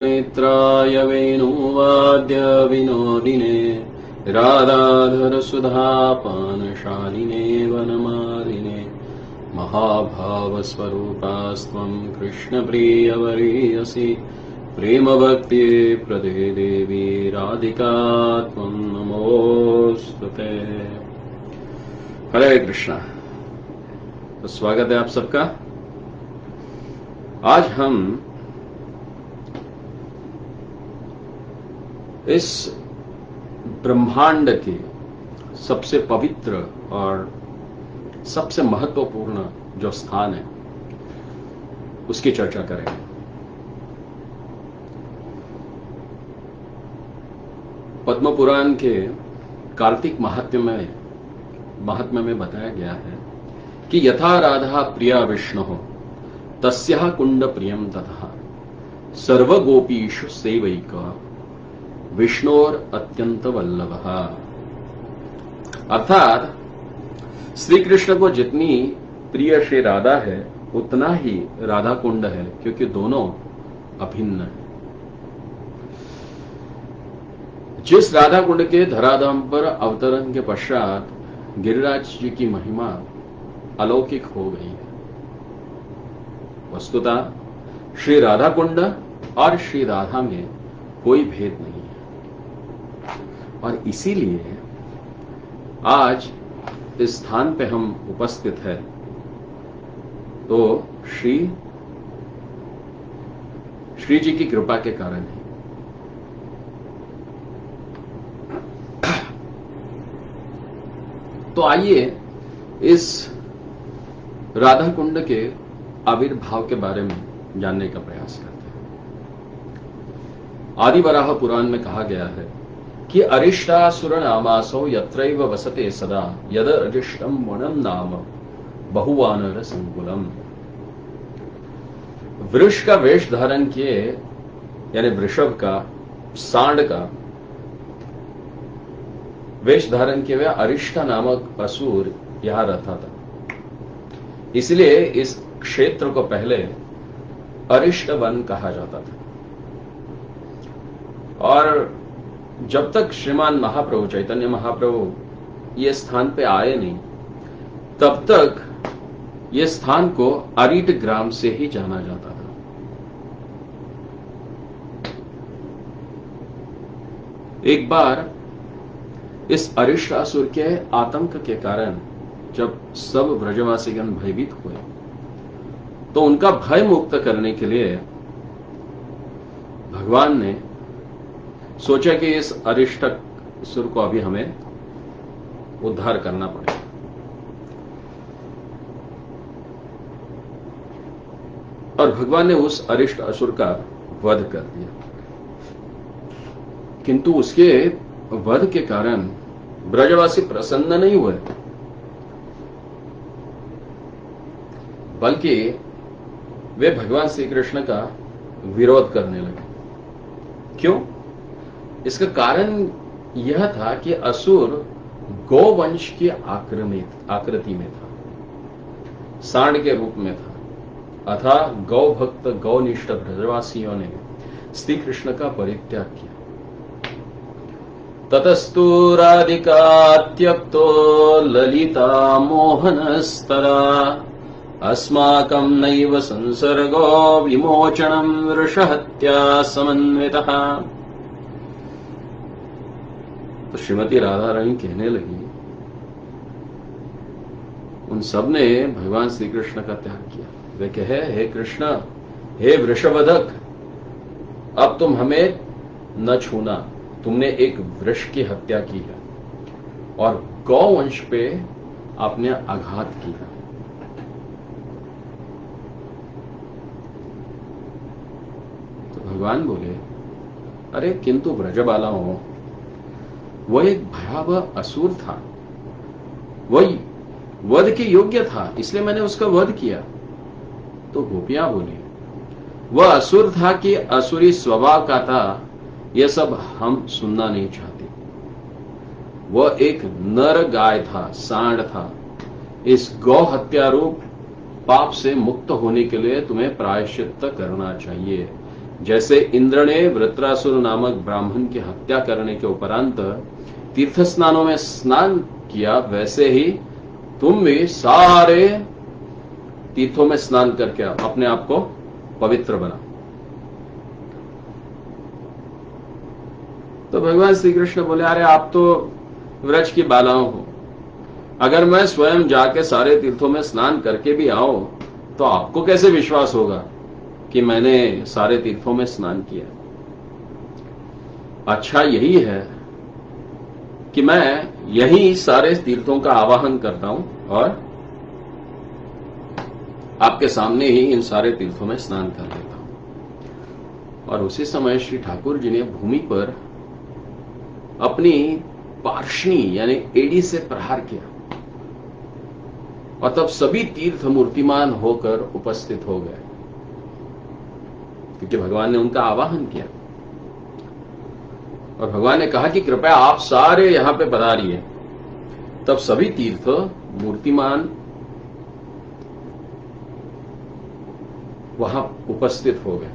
नेत्राय वेणुवाद्य विनोदिने राधाधरसुधापानशालिने वनमालिने महाभावस्वरूपास्त्वं कृष्णप्रियवरीयसि प्रेमभक्ति प्रदे देवी राधिका त्वं नमोस्तुते। हरे कृष्णा। तो स्वागत है आप सबका। आज हम इस ब्रह्मांड के सबसे पवित्र और सबसे महत्वपूर्ण जो स्थान है उसकी चर्चा करेंगे। पद्म पुराण के कार्तिक महात्म्य में बताया गया है कि यथा राधा प्रिया विष्णु तस्याः कुंड प्रियम तथा सर्वगोपीषु सेवैका विष्णोर अत्यंत वल्लभ। अर्थात श्री कृष्ण को जितनी प्रिय श्री राधा है उतना ही राधा कुंड है, क्योंकि दोनों अभिन्न है। जिस राधा कुंड के धराधाम पर अवतरण के पश्चात गिरिराज जी की महिमा अलौकिक हो गई है। वस्तुतः श्री राधा कुंड और श्री राधा में कोई भेद नहीं है, और इसीलिए आज इस स्थान पे हम उपस्थित है तो श्री जी की कृपा के कारण है। तो आइए इस राधा कुंड के आविर्भाव के बारे में जानने का प्रयास करते हैं। आदि वराह पुराण में कहा गया है कि अरिष्टासुर नामासो यत्रैव वसते सदा यद अरिष्टम वनम नाम बहुवानर संकुलम। वृष का वेश धारण किए, यानी वृषभ का, सांड का वेश धारण किए हुए अरिष्टा नामक असुर यहां रहता था। इसलिए इस क्षेत्र को पहले अरिष्ट वन कहा जाता था। और जब तक श्रीमान महाप्रभु चैतन्य महाप्रभु ये स्थान पे आए नहीं, तब तक ये स्थान को अरिट ग्राम से ही जाना जाता था। एक बार इस अरिष्टासुर के आतंक के कारण जब सब ब्रजवासीगण भयभीत हुए, तो उनका भय मुक्त करने के लिए भगवान ने सोचा कि इस अरिष्टासुर को अभी हमें उद्धार करना पड़ेगा। और भगवान ने उस अरिष्टासुर का वध कर दिया। किंतु उसके वध के कारण ब्रजवासी प्रसन्न नहीं हुए, बल्कि वे भगवान श्री कृष्ण का विरोध करने लगे। क्यों? इसका कारण यह था कि असुर गौवंश की आकृति में था, सांड के रूप में था, अतः गौ भक्त गौनिष्ठ ब्रजवासियों ने श्री कृष्ण का परित्याग किया। ततस्तु राधिका त्यक्तो ललिता मोहनस्तरा अस्माकं नैव संसर्गो विमोचनं वृषहत्या समन्वितः। तो श्रीमती राधा रानी कहने लगी, उन सब ने भगवान श्री कृष्ण का त्याग किया। वे कहे, हे कृष्ण, हे वृषभधक, अब तुम हमें न छूना। तुमने एक वृक्ष की हत्या की है और गौवंश पे आपने आघात किया। तो भगवान बोले, अरे किंतु ब्रजबालाओं, वह एक भयावह असुर था, वही वध के योग्य था, इसलिए मैंने उसका वध किया। तो गोपियां बोली, वह असुर था कि असुरी स्वभाव का था, यह सब हम सुनना नहीं चाहते। वह एक नर गाय था, सांड था। इस गौ हत्या रूप पाप से मुक्त होने के लिए तुम्हें प्रायश्चित्त करना चाहिए। जैसे इंद्र ने वृत्रासुर नामक ब्राह्मण की हत्या करने के उपरांत तीर्थ स्नानों में स्नान किया, वैसे ही तुम भी सारे तीर्थों में स्नान करके अपने आप को पवित्र बना। तो भगवान श्री कृष्ण बोले, अरे आप तो व्रज की बालाओं हो, अगर मैं स्वयं जाके सारे तीर्थों में स्नान करके भी आऊं तो आपको कैसे विश्वास होगा कि मैंने सारे तीर्थों में स्नान किया। अच्छा यही है कि मैं यही सारे तीर्थों का आवाहन करता हूं और आपके सामने ही इन सारे तीर्थों में स्नान कर लेता हूं। और उसी समय श्री ठाकुर जी ने भूमि पर अपनी पार्ष्णी यानी एड़ी से प्रहार किया और तब सभी तीर्थ मूर्तिमान होकर उपस्थित हो गए, क्योंकि भगवान ने उनका आवाहन किया। और भगवान ने कहा कि कृपया आप सारे यहां पे पधारिए। तब सभी तीर्थ मूर्तिमान वहां उपस्थित हो गए।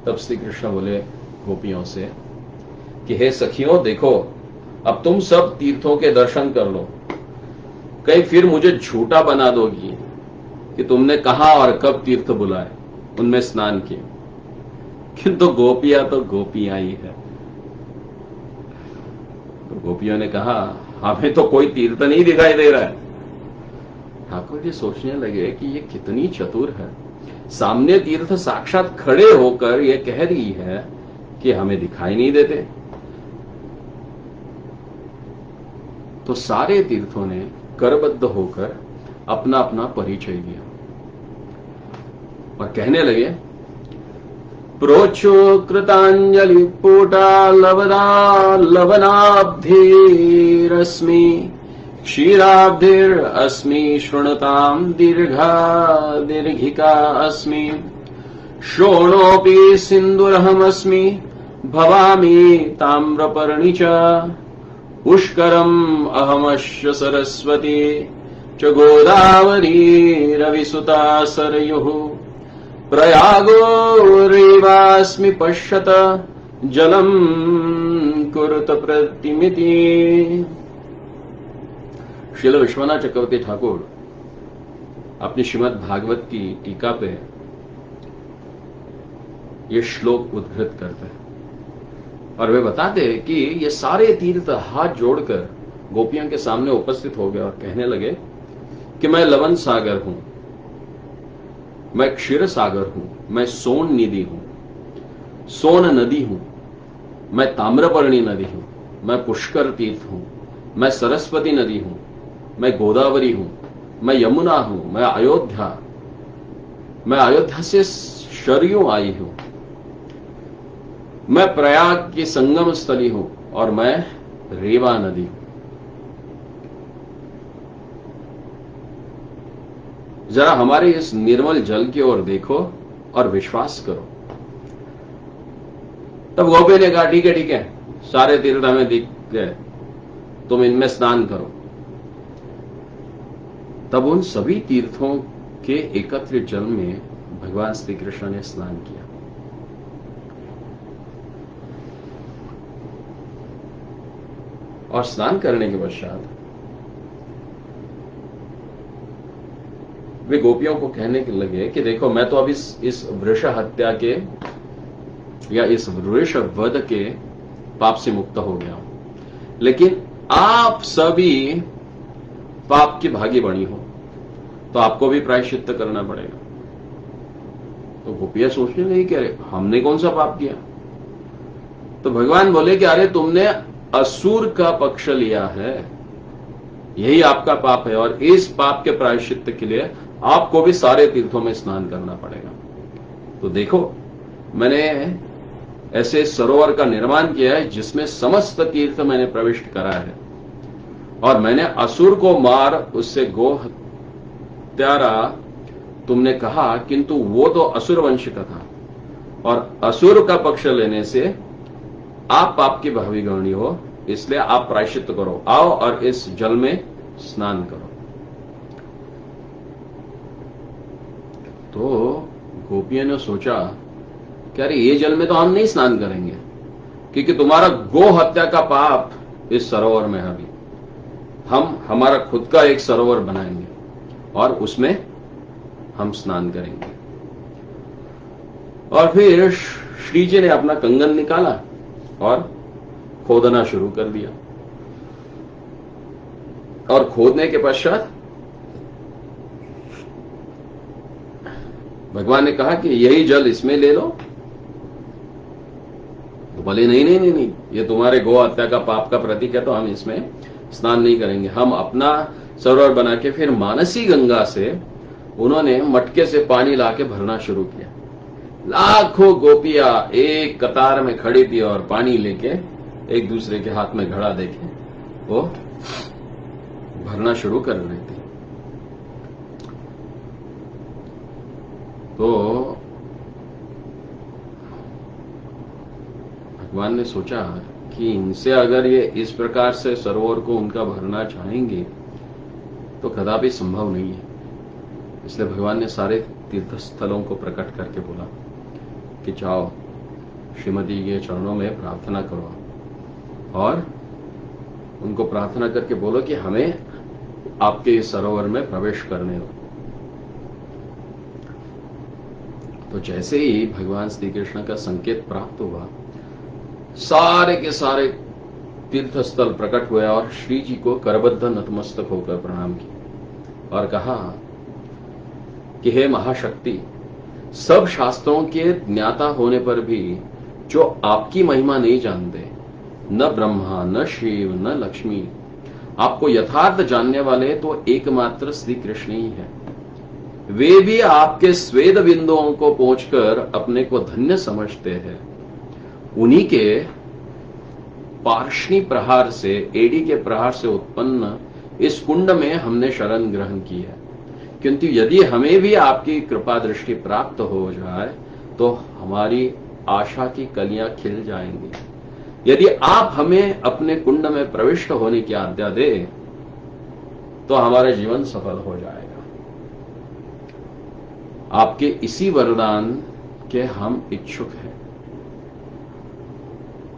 तब श्री कृष्ण बोले गोपियों से कि हे सखियों, देखो अब तुम सब तीर्थों के दर्शन कर लो, कहीं फिर मुझे झूठा बना दोगी कि तुमने कहां और कब तीर्थ बुलाए, उनमें स्नान किए। किंतु गोपियां तो गोपियां ही है। तो गोपियों ने कहा, हमें तो कोई तीर्थ नहीं दिखाई दे रहा है। ठाकुर जी सोचने लगे कि ये कितनी चतुर है, सामने तीर्थ साक्षात खड़े होकर ये कह रही है कि हमें दिखाई नहीं देते। तो सारे तीर्थों ने करबद्ध होकर अपना अपना परिचय दिया और कहने लगे, प्रोचो कृतांजलि पोटा लवना लवनाब्धिरस्मि क्षीराब्धिरस्मि शृणुताम दीर्घा दीर्घिका अस्मि शोणोऽपि सिन्दूरहमस्मि भवामि ताम्रपर्णी च पुष्करम् अहमश्य सरस्वती च गोदावरी रविसुता सरयुः प्रयागो रेवास्मि पश्यत जलम कुरुत प्रतिमिति। श्रील विश्वनाथ चक्रवर्ती ठाकुर अपनी श्रीमद् भागवत की टीका पे ये श्लोक उद्धृत करते हैं और वे बताते हैं कि ये सारे तीर्थ हाथ जोड़कर गोपियों के सामने उपस्थित हो गए और कहने लगे कि मैं लवन सागर हूं, मैं क्षीर सागर हूं, मैं सोन निधि हूं, सोन नदी हूं, मैं ताम्रपर्णी नदी हूं, मैं पुष्कर तीर्थ हूं, मैं सरस्वती नदी हूं, मैं गोदावरी हूं, मैं यमुना हूं, मैं अयोध्या से शरयू आई हूं, मैं प्रयाग की संगम स्थली हूं और मैं रेवा नदी हूं। जरा हमारे इस निर्मल जल की ओर देखो और विश्वास करो। तब गोपी ने कहा, ठीक है, सारे तीर्थ हमें दिख गए, तुम इनमें स्नान करो। तब उन सभी तीर्थों के एकत्रित जल में भगवान श्री कृष्ण ने स्नान किया। और स्नान करने के पश्चात वे गोपियों को कहने के लगे कि देखो, मैं तो अब इस वृष हत्या के या इस वृष वध के पाप से मुक्त हो गया हूं, लेकिन आप सभी पाप की भागी बनी हो तो आपको भी प्रायश्चित्त करना पड़ेगा। तो गोपियां सोचने लगी कि अरे हमने कौन सा पाप किया। तो भगवान बोले कि अरे तुमने असुर का पक्ष लिया है, यही आपका पाप है, और इस पाप के प्रायश्चित्त के लिए आपको भी सारे तीर्थों में स्नान करना पड़ेगा। तो देखो, मैंने ऐसे सरोवर का निर्माण किया है जिसमें समस्त तीर्थ मैंने प्रविष्ट करा है, और मैंने असुर को मार उससे गो हत्यारा तुमने कहा, किंतु वो तो असुर वंश का था, और असुर का पक्ष लेने से आप पाप की भागीदारी हो, इसलिए आप प्रायश्चित्त करो, आओ और इस जल में स्नान करो। तो गोपियों ने सोचा कि अरे ये जल में तो हम नहीं स्नान करेंगे, क्योंकि तुम्हारा गो हत्या का पाप इस सरोवर में है। अभी हम हमारा खुद का एक सरोवर बनाएंगे और उसमें हम स्नान करेंगे। और फिर श्री जी ने अपना कंगन निकाला और खोदना शुरू कर दिया। और खोदने के पश्चात भगवान ने कहा कि यही जल इसमें ले लो। तो बोले नहीं नहीं नहीं नहीं, ये तुम्हारे गो हत्या का पाप का प्रतीक है, तो हम इसमें स्नान नहीं करेंगे। हम अपना सरोवर बना के फिर मानसी गंगा से उन्होंने मटके से पानी लाके भरना शुरू किया। लाखों गोपियां एक कतार में खड़ी थी और पानी लेके एक दूसरे के हाथ में घड़ा देके वो भरना शुरू कर रही थी। तो भगवान ने सोचा कि इनसे अगर ये इस प्रकार से सरोवर को उनका भरना चाहेंगे तो कदापि संभव नहीं है। इसलिए भगवान ने सारे तीर्थ स्थलों को प्रकट करके बोला कि जाओ श्रीमती के चरणों में प्रार्थना करो और उनको प्रार्थना करके बोलो कि हमें आपके इस सरोवर में प्रवेश करने दो। तो जैसे ही भगवान श्री कृष्ण का संकेत प्राप्त हुआ, सारे के सारे तीर्थ स्थल प्रकट हुए और श्री जी को करबद्ध नतमस्तक होकर प्रणाम किया और कहा कि हे महाशक्ति, सब शास्त्रों के ज्ञाता होने पर भी जो आपकी महिमा नहीं जानते, न ब्रह्मा न शिव न लक्ष्मी, आपको यथार्थ जानने वाले तो एकमात्र श्री कृष्ण ही है। वे भी आपके स्वेद बिंदुओं को पहुंचकर अपने को धन्य समझते हैं। उन्हीं के पार्ष्णी प्रहार से, एड़ी के प्रहार से उत्पन्न इस कुंड में हमने शरण ग्रहण की है। किंतु यदि हमें भी आपकी कृपा दृष्टि प्राप्त हो जाए तो हमारी आशा की कलियां खिल जाएंगी। यदि आप हमें अपने कुंड में प्रविष्ट होने की आज्ञा दे तो हमारा जीवन सफल हो जाएगा। आपके इसी वरदान के हम इच्छुक हैं।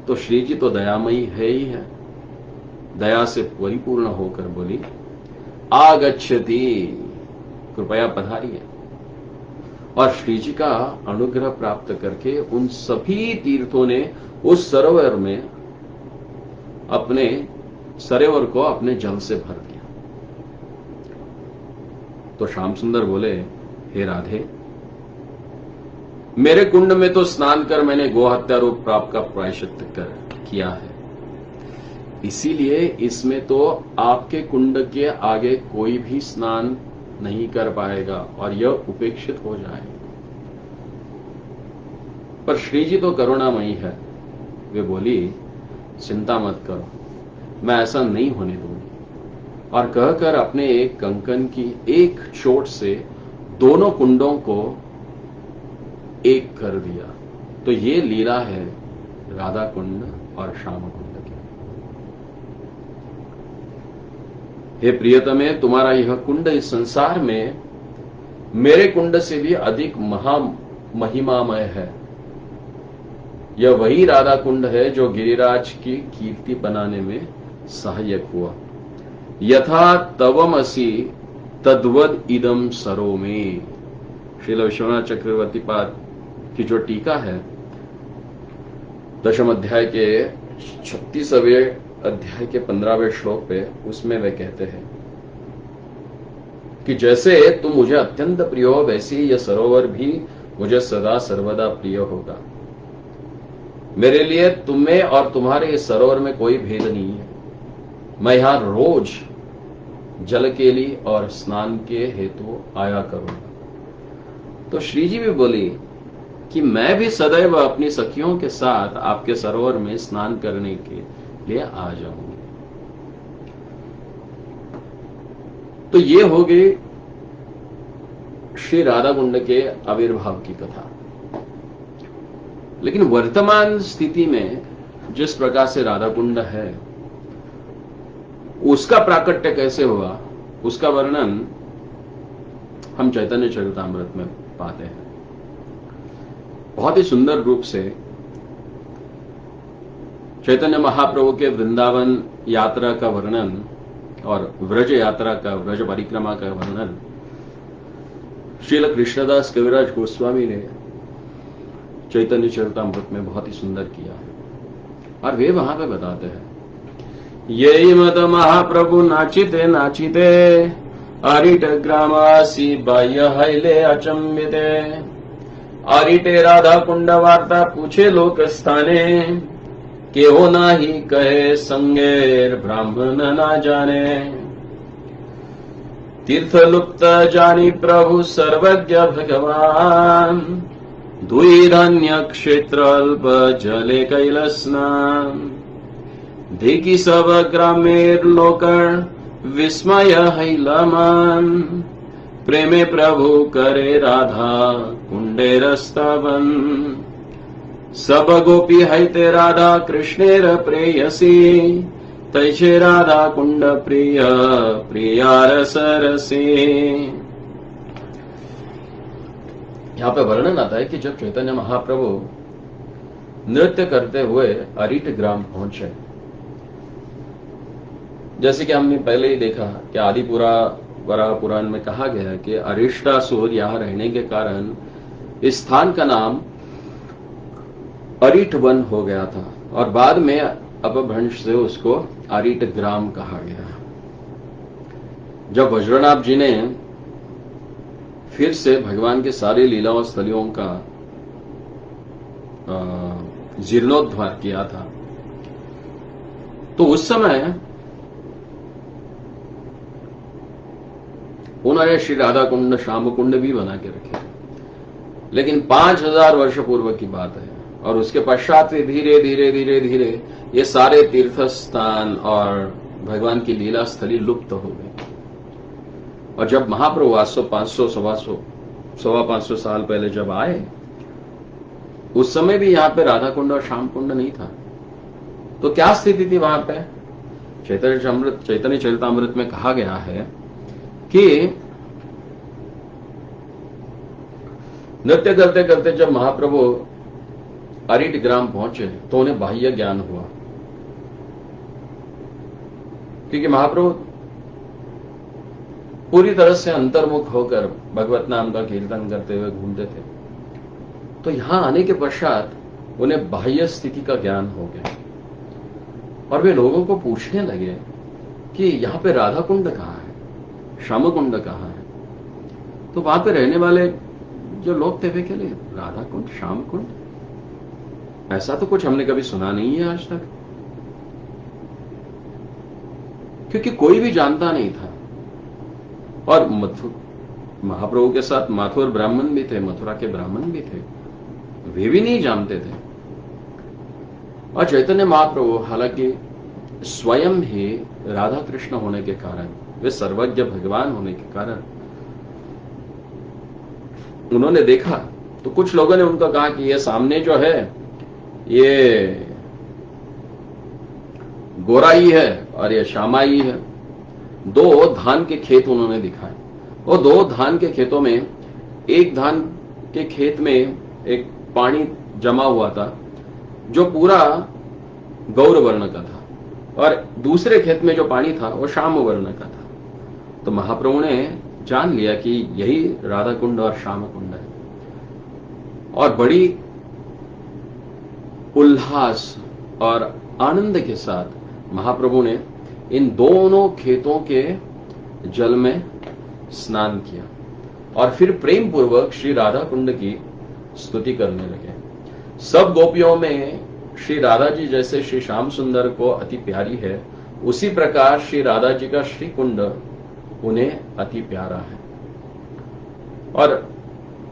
तो श्री जी तो दयामयी है ही है, दया से परिपूर्ण होकर बोली आगच्छति, कृपया पधारिए। और श्री जी का अनुग्रह प्राप्त करके उन सभी तीर्थों ने उस सरोवर में अपने सरोवर को अपने जल से भर दिया। तो श्याम सुंदर बोले, हे राधे, मेरे कुंड में तो स्नान कर मैंने गोहत्या रूप पाप का प्रायश्चित किया है, इसीलिए इसमें तो आपके कुंड के आगे कोई भी स्नान नहीं कर पाएगा और यह उपेक्षित हो जाएगा। पर श्री जी तो करुणामयी है, वे बोली चिंता मत करो, मैं ऐसा नहीं होने दूंगी। और कहकर अपने एक कंकन की एक चोट से दोनों कुंडों को एक कर दिया। तो ये लीला है राधा कुंड और श्याम कुंड की। हे प्रियतमे, तुम्हारा यह कुंड इस संसार में मेरे कुंड से भी अधिक महिमामय है। यह वही राधा कुंड है जो गिरिराज की कीर्ति बनाने में सहायक हुआ। यथा तवमसि तद्वद इदम सरो में। श्रील विश्वनाथ चक्रवर्ती पाद की जो टीका है दशम अध्याय के 36वें अध्याय के 15वें श्लोक पे, उसमें वे कहते हैं कि जैसे तुम मुझे अत्यंत प्रिय हो, वैसे ही यह सरोवर भी मुझे सदा सर्वदा प्रिय होगा। मेरे लिए तुम्हें और तुम्हारे इस सरोवर में कोई भेद नहीं है। मैं यहां रोज जल के लिए और स्नान के हेतु आया करूंगा। तो श्री जी भी बोली कि मैं भी सदैव अपनी सखियों के साथ आपके सरोवर में स्नान करने के लिए आ जाऊंगी। तो ये हो गई श्री राधा कुंड के आविर्भाव की कथा। लेकिन वर्तमान स्थिति में जिस प्रकार से राधा कुंड है, उसका प्राकट्य कैसे हुआ, उसका वर्णन हम चैतन्य चरितामृत में पाते हैं। बहुत ही सुंदर रूप से चैतन्य महाप्रभु के वृंदावन यात्रा का वर्णन और व्रज यात्रा का, व्रज परिक्रमा का वर्णन श्रील कृष्णदास कविराज गोस्वामी ने चैतन्य चरितामृत में बहुत ही सुंदर किया है। और वे वहां पे बताते हैं, ये मत महाप्रभु नाचिते नाचिते अरिट ग्रामासी बाह्य हैले अचंबिते, अरिटे राधा कुंड वार्ता पूछे लोक स्थाने, के हो नाही कहे संगेर ब्राह्मण ना जाने, तीर्थ लुप्त जानी प्रभु सर्वज्ञ भगवान, दुई धान्य क्षेत्र अल्प जले कैलस्नान, देखी सब ग्रामेर लोकर विस्मय हैलमान, प्रेमे प्रभु करे राधा कुंडे रस्तवन, सब गोपी हैते राधा कृष्णेर प्रेयसी, तैचे राधा कुंड प्रिय प्रिया रस रसे। यहां पे वर्णन आता है कि जब चैतन्य महाप्रभु नृत्य करते हुए अरिट ग्राम पहुंचे, जैसे कि हमने पहले ही देखा कि आदिपुरा वराह पुराण में कहा गया है कि अरिष्टासुर यहां रहने के कारण इस स्थान का नाम अरिट वन हो गया था और बाद में अपभ्रंश से उसको अरिट ग्राम कहा गया। जब वज्रनाभ जी ने फिर से भगवान के सारे लीलाओं स्थलियों का जीर्णोद्धार किया था, तो उस समय उन्होंने श्री राधा कुंड श्याम कुंड भी बना के रखे, लेकिन 5000 वर्ष पूर्व की बात है। और उसके पश्चात धीरे धीरे धीरे धीरे ये सारे तीर्थ स्थान और भगवान की लीला स्थली लुप्त हो गई। और जब महाप्रभु 500 सवा 500 साल पहले जब आए, उस समय भी यहां पे राधा कुंड और श्याम कुंड नहीं था। तो क्या स्थिति थी वहां पे? चैतन्य चरितामृत में कहा गया है कि नृत्य करते करते जब महाप्रभु अरिट ग्राम पहुंचे तो उन्हें बाह्य ज्ञान हुआ, क्योंकि महाप्रभु पूरी तरह से अंतर्मुख होकर भगवत नाम का कीर्तन करते हुए घूमते थे। तो यहां आने के पश्चात उन्हें बाह्य स्थिति का ज्ञान हो गया और वे लोगों को पूछने लगे कि यहां पे राधा कुंड कहां है, श्याम कुंड कहां है। तो वहां पे रहने वाले जो लोग थे वे के लिए राधा कुंड श्याम कुंड, ऐसा तो कुछ हमने कभी सुना नहीं है आज तक, क्योंकि कोई भी जानता नहीं था। और महाप्रभु के साथ माथुर ब्राह्मण भी थे, मथुरा के ब्राह्मण भी थे, वे भी नहीं जानते थे। और चैतन्य महाप्रभु हालांकि स्वयं ही राधा कृष्ण होने के कारण, वे सर्वज्ञ भगवान होने के कारण उन्होंने देखा, तो कुछ लोगों ने उनको कहा कि ये सामने जो है ये गोराई है और ये श्यामाई है। 2 धान के खेत उन्होंने दिखाए। वो 2 धान के खेतों में, एक धान के खेत में एक पानी जमा हुआ था जो पूरा गौर वर्ण का था, और दूसरे खेत में जो पानी था वो श्याम वर्ण का था। तो महाप्रभु ने जान लिया कि यही राधा कुंड और श्याम कुंड है, और बड़ी उल्लास और आनंद के साथ महाप्रभु ने इन दोनों खेतों के जल में स्नान किया और फिर प्रेम पूर्वक श्री राधा कुंड की स्तुति करने लगे। सब गोपियों में श्री राधा जी जैसे श्री श्याम सुंदर को अति प्यारी है, उसी प्रकार श्री राधा जी का श्री कुंड उन्हें अति प्यारा है। और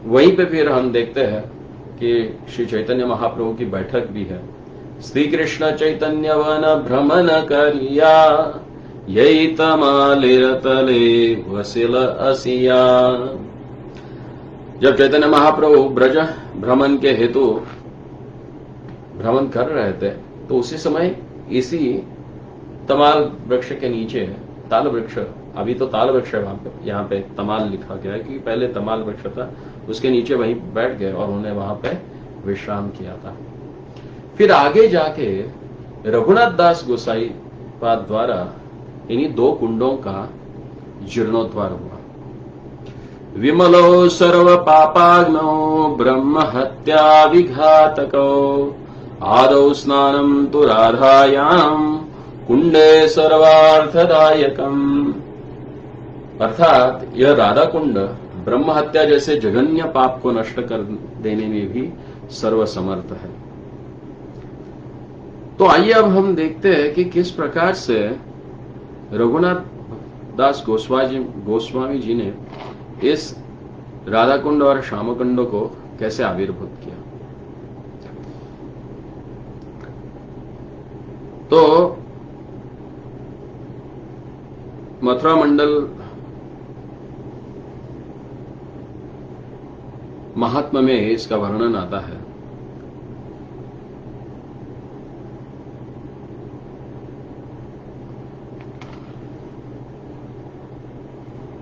वहीं पे फिर हम देखते हैं कि श्री चैतन्य महाप्रभु की बैठक भी है। श्री कृष्ण चैतन्य वन भ्रमण करिया, यही तमालिर तले वसिल असिया। जब चैतन्य महाप्रभु ब्रज भ्रमण के हेतु भ्रमण कर रहे थे, तो उसी समय इसी तमाल वृक्ष के नीचे, ताल वृक्ष, अभी तो ताल वृक्ष है वहां पे, यहाँ पे तमाल लिखा गया है कि पहले तमाल वृक्ष था, उसके नीचे वहीं बैठ गए और उन्हें वहां पे विश्राम किया था। फिर आगे जाके रघुनाथ दास गोसाई पाद द्वारा इन्हीं 2 कुंडों का जीर्णोद्धार हुआ। विमलो सर्व पापाग्नो ब्रह्म हत्या विघातको आदौ स्नानं तु राधायाम कुंडे सर्वार्थदायकम। अर्थात यह राधा कुंड ब्रह्म हत्या जैसे जघन्य पाप को नष्ट कर देने में भी सर्वसमर्थ है। तो आइए अब हम देखते हैं कि किस प्रकार से रघुनाथ दास गोस्वामी जी ने इस राधा कुंड और श्याम कुंड को कैसे आविर्भूत किया। तो मथुरा मंडल महात्मा में इसका वर्णन आता है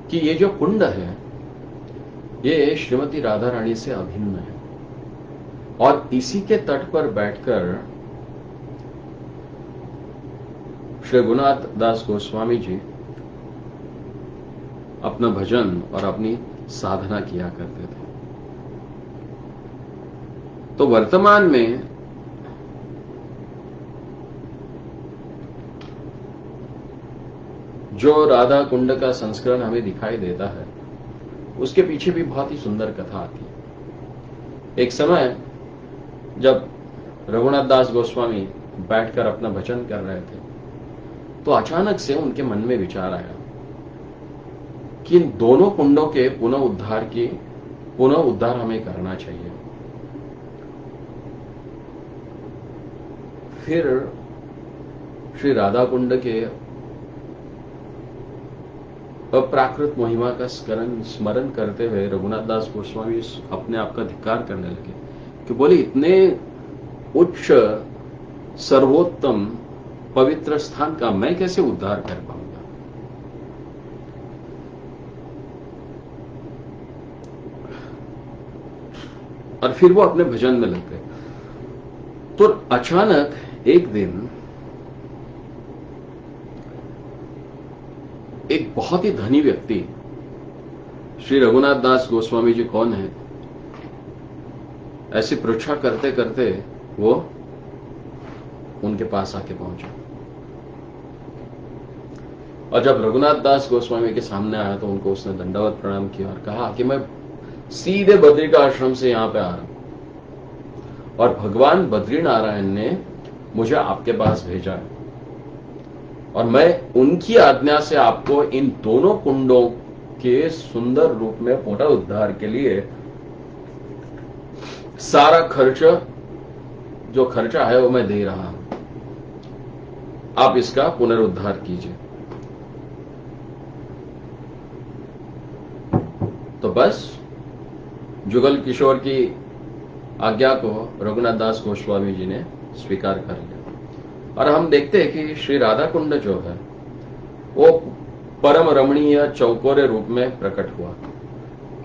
कि ये जो कुंड है ये श्रीमती राधा रानी से अभिन्न है और इसी के तट पर बैठकर श्री रघुनाथ दास गोस्वामी जी अपना भजन और अपनी साधना किया करते थे। तो वर्तमान में जो राधा कुंड का संस्करण हमें दिखाई देता है उसके पीछे भी बहुत ही सुंदर कथा आती है। एक समय जब रघुनाथ दास गोस्वामी बैठकर अपना भजन कर रहे थे तो अचानक से उनके मन में विचार आया कि इन दोनों कुंडों के पुनः उद्धार हमें करना चाहिए। फिर श्री राधा कुंड के अप्राकृत महिमा का स्मरण करते हुए रघुनाथ दास गोस्वामी अपने आप का धिक्कार करने लगे कि बोले इतने उच्च सर्वोत्तम पवित्र स्थान का मैं कैसे उद्धार कर पाऊंगा। और फिर वो अपने भजन में लग गए। तो अचानक एक दिन एक बहुत ही धनी व्यक्ति, श्री रघुनाथ दास गोस्वामी जी कौन है, ऐसी परीक्षा करते करते वो उनके पास आके पहुंचा। और जब रघुनाथ दास गोस्वामी के सामने आया तो उनको उसने दंडवत प्रणाम किया और कहा कि मैं सीधे बद्री का आश्रम से यहां पे आ रहा हूं और भगवान बद्रीनारायण ने मुझे आपके पास भेजा है और मैं उनकी आज्ञा से आपको इन दोनों कुंडों के सुंदर रूप में पुनरुद्धार के लिए सारा खर्च जो खर्चा है वो मैं दे रहा हूं, आप इसका पुनरुद्धार कीजिए। तो बस जुगल किशोर की आज्ञा को रघुनाथ दास गोस्वामी जी ने स्वीकार कर लिया और हम देखते हैं कि श्री राधा कुंड जो है वो परम रमणीय चौकोरे रूप में प्रकट हुआ।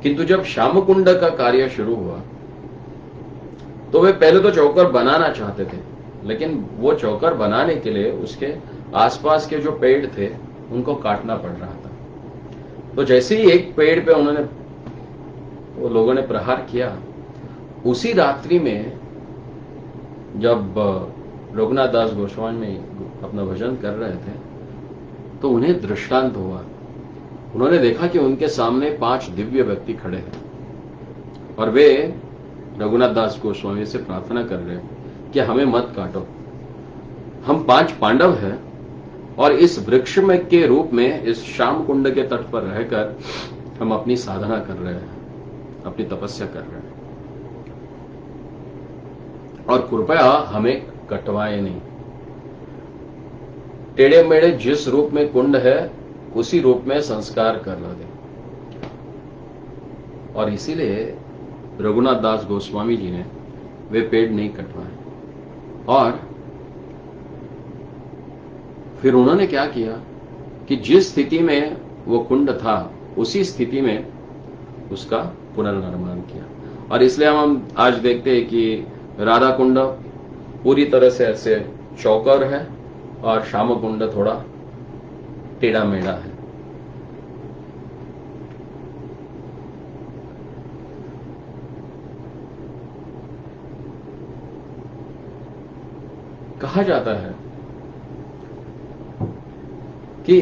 किंतु जब श्याम कुंड का कार्य शुरू हुआ तो वे पहले तो चौकर बनाना चाहते थे, लेकिन वो चौकर बनाने के लिए उसके आसपास के जो पेड़ थे उनको काटना पड़ रहा था। तो जैसे ही एक पेड़ पे वो लोगों ने प्रहार किया, उसी रात्रि में जब रघुनाथ दास गोस्वामी अपना भजन कर रहे थे तो उन्हें दृष्टांत हुआ। उन्होंने देखा कि उनके सामने 5 दिव्य व्यक्ति खड़े हैं और वे रघुनाथ दास गोस्वामी से प्रार्थना कर रहे हैं कि हमें मत काटो, हम 5 पांडव हैं और इस वृक्ष में के रूप में इस श्याम कुंड के तट पर रहकर हम अपनी साधना कर रहे हैं, अपनी तपस्या कर रहे हैं और कृपया हमें कटवाए नहीं। टेढ़े मेढ़े जिस रूप में कुंड है उसी रूप में संस्कार कर दे। और इसीलिए रघुनाथ दास गोस्वामी जी ने वे पेड़ नहीं कटवाए और फिर उन्होंने क्या किया कि जिस स्थिति में वो कुंड था उसी स्थिति में उसका पुनर्निर्माण किया और इसलिए हम आज देखते हैं कि राधा कुंड पूरी तरह से ऐसे चौकर है और श्याम कुंड थोड़ा टेढ़ा मेढ़ा है। कहा जाता है कि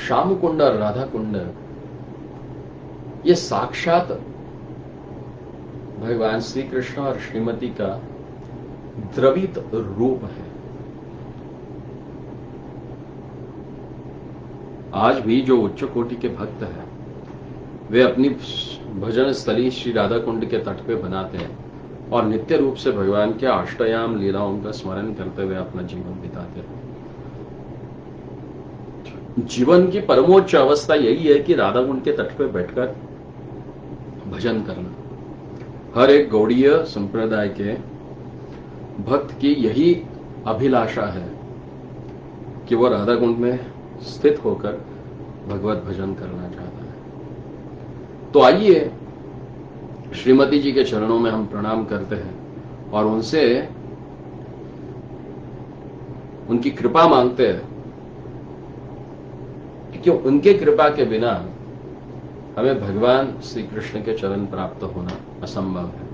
श्याम कुंड और राधा कुंड ये साक्षात भगवान श्री कृष्ण और श्रीमती का द्रवित रूप है। आज भी जो उच्च कोटि के भक्त हैं वे अपनी भजन स्थली श्री राधा कुंड के तट पे बनाते हैं और नित्य रूप से भगवान के अष्टयाम लीलाओं का स्मरण करते हुए अपना जीवन बिताते हैं। जीवन की परमोच्च अवस्था यही है कि राधा कुंड के तट पे बैठकर भजन करना। हर एक गौड़ीय संप्रदाय के भक्त की यही अभिलाषा है कि वह राधा कुंड में स्थित होकर भगवत भजन करना चाहता है। तो आइए श्रीमती जी के चरणों में हम प्रणाम करते हैं और उनसे उनकी कृपा मांगते हैं, क्योंकि उनके कृपा के बिना हमें भगवान श्री कृष्ण के चरण प्राप्त होना असंभव है,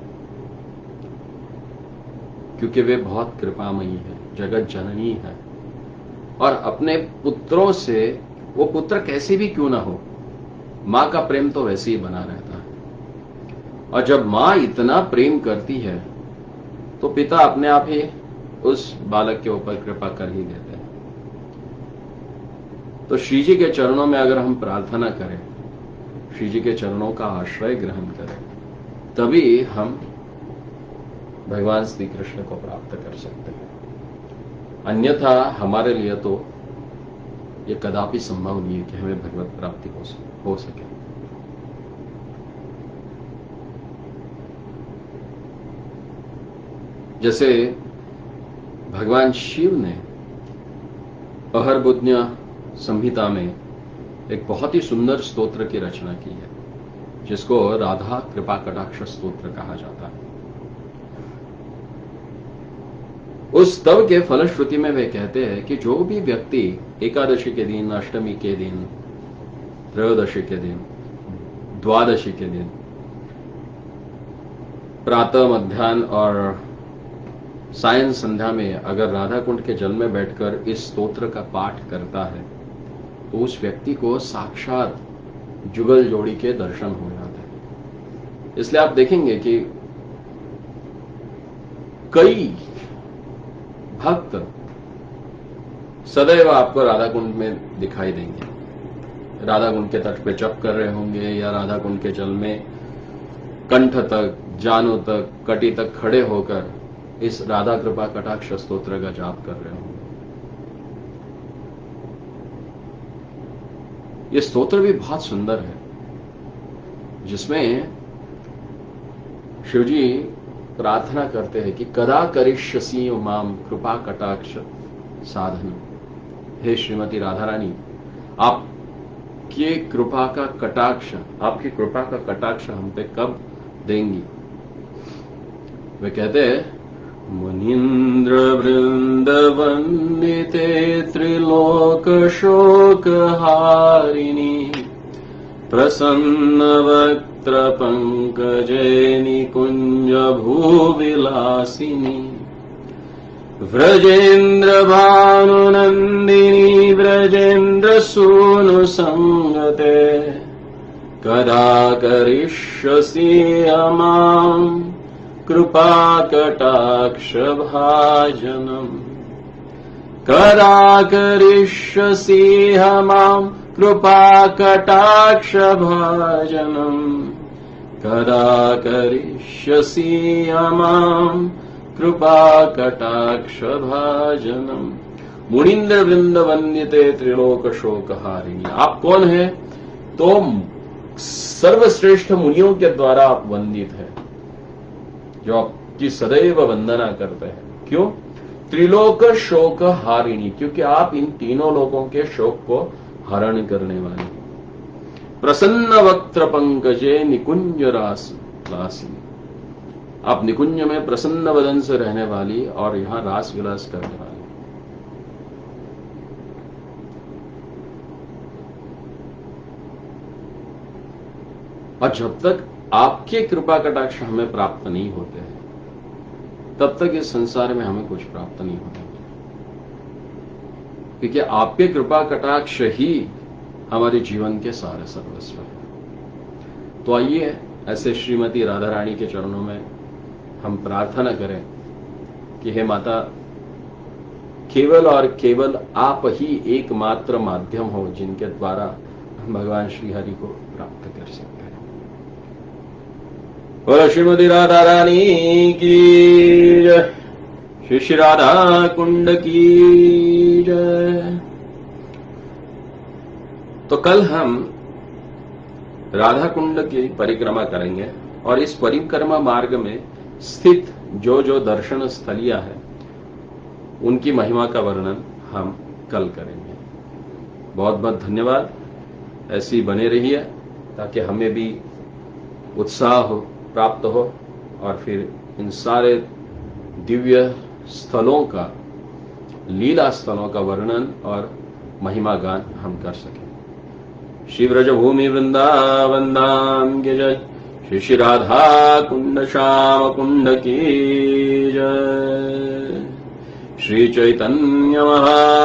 क्योंकि वे बहुत कृपामयी है, जगत जननी है और अपने पुत्रों से, वो पुत्र कैसे भी क्यों ना हो, मां का प्रेम तो वैसे ही बना रहता है। और जब मां इतना प्रेम करती है तो पिता अपने आप ही उस बालक के ऊपर कृपा कर ही देते हैं। तो श्री जी के चरणों में अगर हम प्रार्थना करें, श्री जी के चरणों का आश्रय ग्रहण करें, तभी हम भगवान श्री कृष्ण को प्राप्त कर सकते हैं। अन्यथा हमारे लिए तो यह कदापि संभव नहीं है कि हमें भगवत प्राप्ति हो सके। जैसे भगवान शिव ने अहरबुद्ध संहिता में एक बहुत ही सुंदर स्तोत्र की रचना की है, जिसको राधा कृपा कटाक्ष स्तोत्र कहा जाता है। उस स्तव के फलश्रुति में वे कहते हैं कि जो भी व्यक्ति एकादशी के दिन, अष्टमी के दिन, त्रयोदशी के दिन, द्वादशी के दिन प्रातः, मध्याह्न और सायं संध्या में अगर राधा कुंड के जल में बैठकर इस स्तोत्र का पाठ करता है तो उस व्यक्ति को साक्षात जुगल जोड़ी के दर्शन हो जाते हैं। इसलिए आप देखेंगे कि कई भक्त सदैव आपको राधा कुंड में दिखाई देंगे। राधा कुंड के तट पे जप कर रहे होंगे या राधा कुंड के जल में कंठ तक, जानों तक, कटी तक खड़े होकर इस राधा कृपा कटाक्ष स्तोत्र का जाप कर रहे होंगे। यह स्तोत्र भी बहुत सुंदर है, जिसमें शिवजी प्रार्थना करते हैं कि कदा करिष्यसि माम कृपा कटाक्ष साधन। हे श्रीमती राधा रानी, आपकी कृपा का कटाक्ष, आपकी कृपा का कटाक्ष हम पे कब देंगी? वे कहते हैं, मुनीन्द्र वृंद वंदिते त्रिलोक शोक हारिणी प्रसन्न वक्त्र पंकजे निकुंज भूविलासिनी व्रजेन्द्र भानुनंदिनी व्रजेन्द्र सूनु संगते कदा करिष्यसि मां कृपा कटाक्ष भाजनम। कदा करिष्यसि मां कृपा कटाक्ष भाजनम। कदा करिष्यसि मां कृपा कटाक्ष भाजनम। मुनीन्द्र वृंद वंदिते त्रिलोक शोक हारिणी। आप कौन है? तो सर्वश्रेष्ठ मुनियों के द्वारा आप वंदित है, जो आपकी सदैव वंदना करते हैं। क्यों? त्रिलोक शोक हारिणी, क्योंकि आप इन तीनों लोगों के शोक को हरण करने वाले। प्रसन्न वक्त्र पंकजे निकुंज रास लासी, आप निकुंज में प्रसन्न वदन से रहने वाली और यहां रास विलास करने वाली। और जब तक आपके कृपा कटाक्ष हमें प्राप्त नहीं होते हैं, तब तक इस संसार में हमें कुछ प्राप्त नहीं होता, क्योंकि आपके कृपा कटाक्ष ही हमारे जीवन के सारे सर्वस्व है। तो आइए ऐसे श्रीमती राधा रानी के चरणों में हम प्रार्थना करें कि हे माता, केवल और केवल आप ही एकमात्र माध्यम हो जिनके द्वारा हम भगवान श्री हरि को प्राप्त कर सकते हैं। बोलो श्रीमती राधा रानी की जय, श्री श्री राधा कुंड की जय। तो कल हम राधा कुंड की परिक्रमा करेंगे और इस परिक्रमा मार्ग में स्थित जो जो दर्शन स्थलियां हैं उनकी महिमा का वर्णन हम कल करेंगे। बहुत बहुत धन्यवाद। ऐसी बने रहिए ताकि हमें भी उत्साह प्राप्त हो और फिर इन सारे दिव्य स्थलों का, लीला स्थलों का वर्णन और महिमा गान हम कर सकें। श्री ब्रज भूमि वृंदावन धाम की जय, श्री श्री राधा कुंड श्याम कुंड की जय, श्री चैतन्य महा